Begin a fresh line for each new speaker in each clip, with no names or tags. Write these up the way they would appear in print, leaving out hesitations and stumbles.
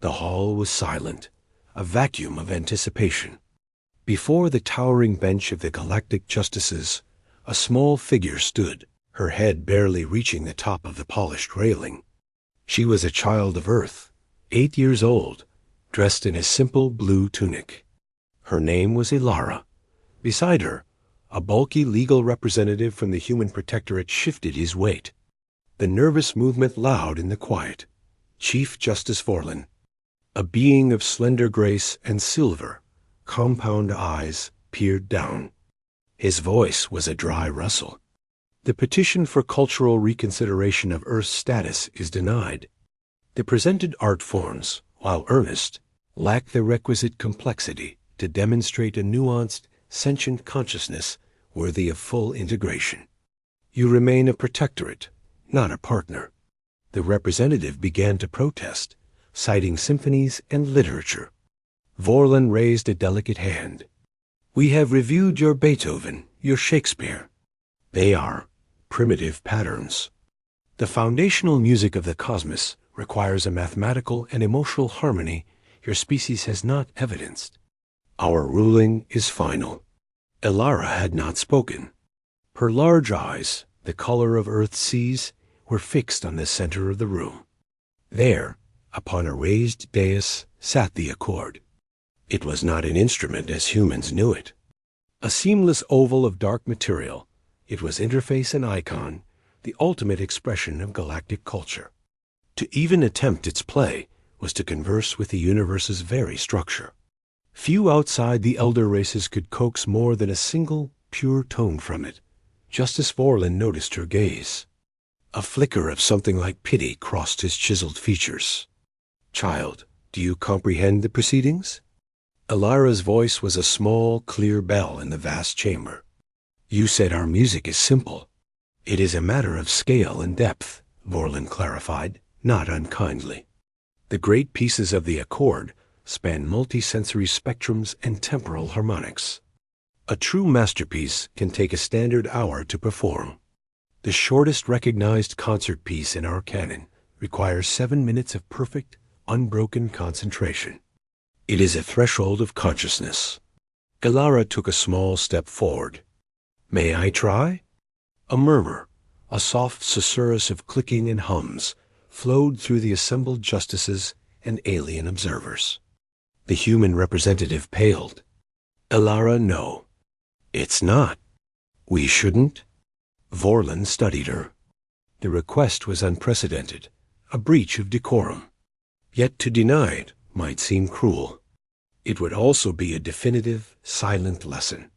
The hall was silent, a vacuum of anticipation. Before the towering bench of the galactic justices, a small figure stood, her head barely reaching the top of the polished railing. She was a child of Earth, 8 years old, dressed in a simple blue tunic. Her name was Ilara. Beside her, a bulky legal representative from the Human Protectorate shifted his weight. The nervous movement loud in the quiet. Chief Justice Vorlin, a being of slender grace and silver, compound eyes, peered down. His voice was a dry rustle. The petition for cultural reconsideration of Earth's status is denied. The presented art forms, while earnest, lack the requisite complexity to demonstrate a nuanced, sentient consciousness worthy of full integration. You remain a protectorate, not a partner. The representative began to protest, citing symphonies and literature. Vorlin raised a delicate hand. We have reviewed your Beethoven, your Shakespeare. They are primitive patterns. The foundational music of the cosmos requires a mathematical and emotional harmony your species has not evidenced. Our ruling is final. Ilara had not spoken. Her large eyes, the color of Earth's seas, were fixed on the center of the room. There, upon a raised dais, sat the accord. It was not an instrument as humans knew it. A seamless oval of dark material, it was interface and icon, the ultimate expression of galactic culture. To even attempt its play was to converse with the universe's very structure. Few outside the elder races could coax more than a single, pure tone from it. Justice Vorlin noticed her gaze. A flicker of something like pity crossed his chiseled features. Child, do you comprehend the proceedings? Ilara's voice was a small, clear bell in the vast chamber. You said our music is simple. It is a matter of scale and depth, Vorlin clarified, not unkindly. The great pieces of the accord span multisensory spectrums and temporal harmonics. A true masterpiece can take a standard hour to perform. The shortest recognized concert piece in our canon requires 7 minutes of perfect, unbroken concentration. It is a threshold of consciousness. Ilara took a small step forward. May I try? A murmur, a soft susurrus of clicking and hums, flowed through the assembled justices and alien observers. The human representative paled. Ilara, no. It's not. We shouldn't? Vorlin studied her. The request was unprecedented, a breach of decorum. Yet to deny it might seem cruel. It would also be a definitive, silent lesson.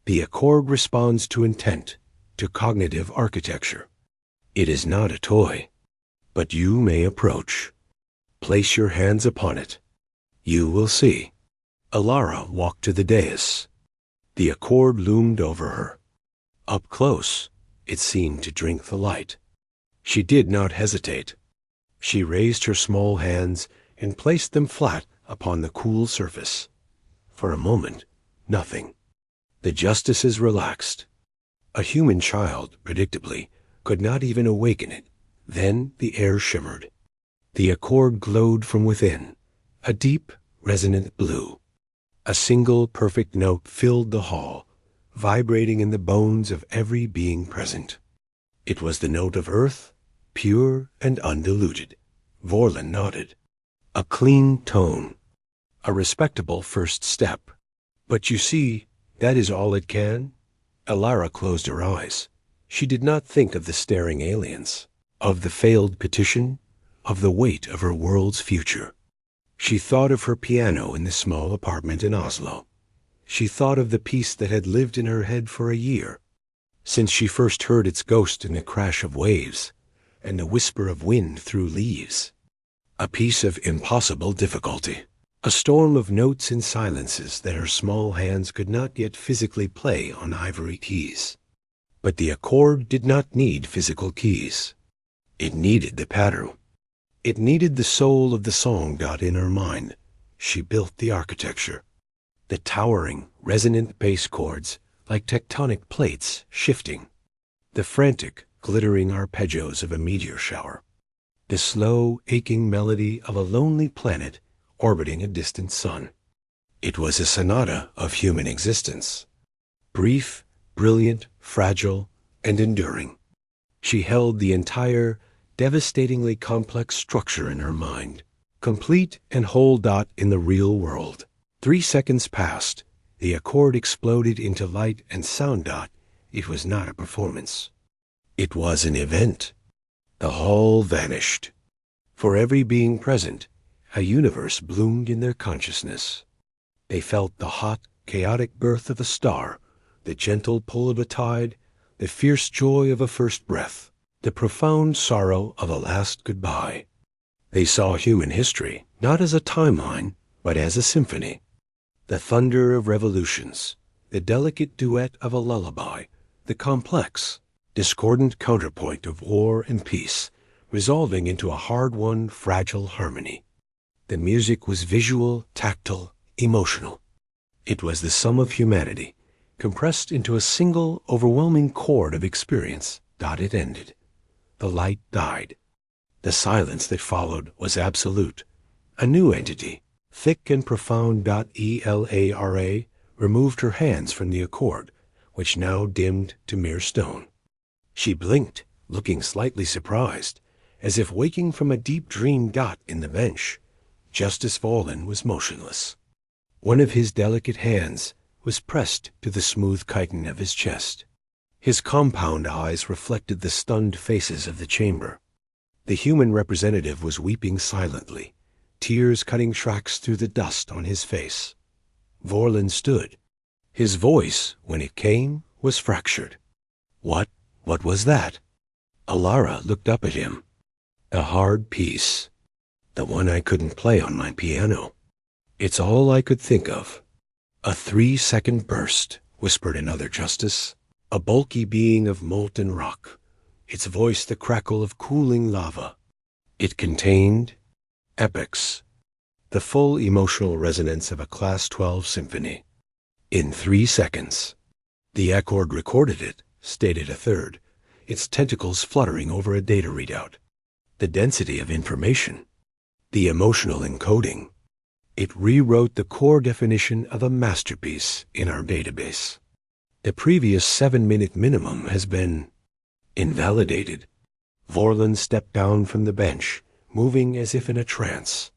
The accord responds to intent, to cognitive architecture. It is not a toy, but you may approach. Place your hands upon it. You will see. Ilara walked to the dais. The accord loomed over her. Up close, it seemed to drink the light. She did not hesitate. She raised her small hands and placed them flat upon the cool surface. For a moment, nothing. The justices relaxed. A human child, predictably, could not even awaken it. Then the air shimmered. The accord glowed from within, a deep, resonant blue. A single perfect note filled the hall, vibrating in the bones of every being present. It was the note of Earth, pure and undiluted. Vorlin nodded. A clean tone. A respectable first step. But you see, that is all it can. Ilara closed her eyes. She did not think of the staring aliens, of the failed petition, of the weight of her world's future. She thought of her piano in the small apartment in Oslo. She thought of the piece that had lived in her head for a year, since she first heard its ghost in the crash of waves and the whisper of wind through leaves. A piece of impossible difficulty, a storm of notes and silences that her small hands could not yet physically play on ivory keys. But the accord did not need physical keys. It needed the pattern. It needed the soul of the song in her mind. She built the architecture. The towering, resonant bass chords, like tectonic plates, shifting. The frantic, glittering arpeggios of a meteor shower. The slow, aching melody of a lonely planet orbiting a distant sun. It was a sonata of human existence. Brief, brilliant, fragile, and enduring. She held the entire, devastatingly complex structure in her mind, complete and whole. In the real world. 3 seconds passed. The accord exploded into light and sound. It was not a performance. It was an event. The hall vanished. For every being present, a universe bloomed in their consciousness. They felt the hot, chaotic birth of a star, the gentle pull of a tide, the fierce joy of a first breath, the profound sorrow of a last goodbye. They saw human history not as a timeline, but as a symphony. The thunder of revolutions, the delicate duet of a lullaby, the complex, discordant counterpoint of war and peace, resolving into a hard-won, fragile harmony. The music was visual, tactile, emotional. It was the sum of humanity, compressed into a single, overwhelming chord of experience. It ended. The light died. The silence that followed was absolute. A new entity, thick and profound. Elara removed her hands from the accord, which now dimmed to mere stone. She blinked, looking slightly surprised, as if waking from a deep dream. In the bench, Justice Volin was motionless. One of his delicate hands was pressed to the smooth chitin of his chest. His compound eyes reflected the stunned faces of the chamber. The human representative was weeping silently, tears cutting tracks through the dust on his face. Vorlin stood. His voice, when it came, was fractured. What was that? Alara looked up at him. A hard piece. The one I couldn't play on my piano. It's all I could think of. A 3-second burst, whispered another justice. A bulky being of molten rock, its voice the crackle of cooling lava. It contained epics, the full emotional resonance of a Class 12 symphony. In 3 seconds. The accord recorded it, stated a third, its tentacles fluttering over a data readout. The density of information, the emotional encoding. It rewrote the core definition of a masterpiece in our database. The previous 7-minute minimum has been invalidated. Vorlin stepped down from the bench, moving as if in a trance.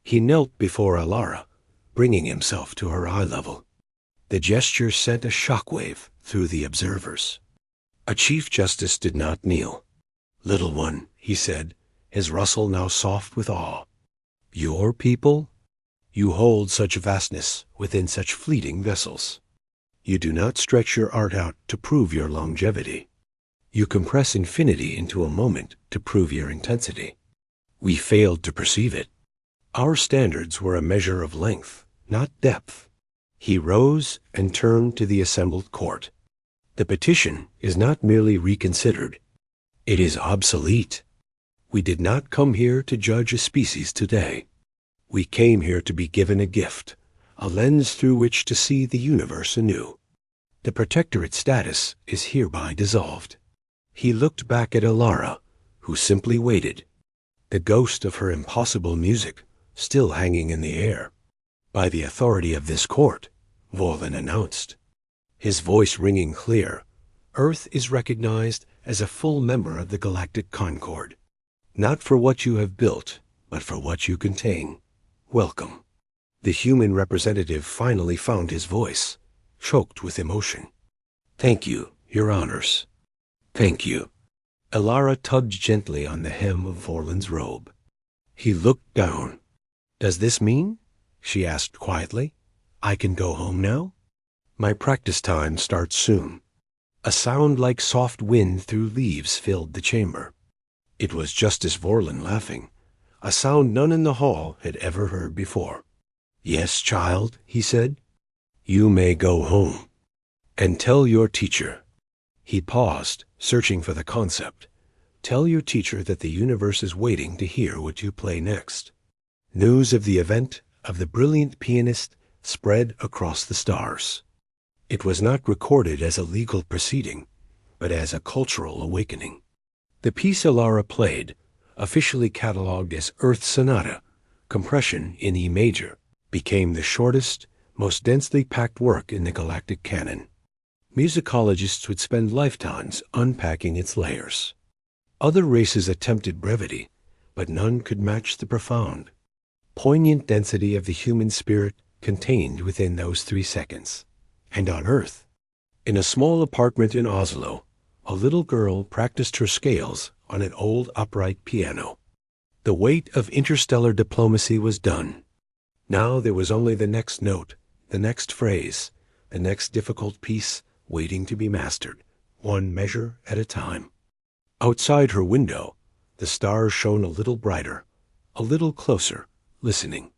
He knelt before Alara, bringing himself to her eye level. The gesture sent a shockwave through the observers. A Chief Justice did not kneel. "Little one," he said, his rustle now soft with awe. "Your people? You hold such vastness within such fleeting vessels. You do not stretch your art out to prove your longevity. You compress infinity into a moment to prove your intensity. We failed to perceive it. Our standards were a measure of length, not depth." He rose and turned to the assembled court. "The petition is not merely reconsidered. It is obsolete. We did not come here to judge a species today. We came here to be given a gift, a lens through which to see the universe anew. The protectorate status is hereby dissolved." He looked back at Alara, who simply waited, the ghost of her impossible music still hanging in the air. "By the authority of this court," Vorlin announced, his voice ringing clear, "Earth is recognized as a full member of the Galactic Concord. Not for what you have built, but for what you contain. Welcome." The human representative finally found his voice, choked with emotion. "Thank you, Your Honors. Thank you." Alara tugged gently on the hem of Vorlin's robe. He looked down. "Does this mean," she asked quietly, "I can go home now?" "My practice time starts soon." A sound like soft wind through leaves filled the chamber. It was Justice Vorlin laughing, a sound none in the hall had ever heard before. "Yes, child," he said, "you may go home. And tell your teacher." He paused, searching for the concept. "Tell your teacher that the universe is waiting to hear what you play next." News of the event of the brilliant pianist spread across the stars. It was not recorded as a legal proceeding, but as a cultural awakening. The piece Alara played, officially catalogued as Earth Sonata, Compression in E major became the shortest, most densely packed work in the galactic canon. Musicologists would spend lifetimes unpacking its layers. Other races attempted brevity, but none could match the profound, poignant density of the human spirit contained within those 3 seconds. And on Earth, in a small apartment in Oslo, a little girl practiced her scales on an old upright piano. The weight of interstellar diplomacy was done. Now there was only the next note, the next phrase, the next difficult piece waiting to be mastered, one measure at a time. Outside her window, the stars shone a little brighter, a little closer, listening.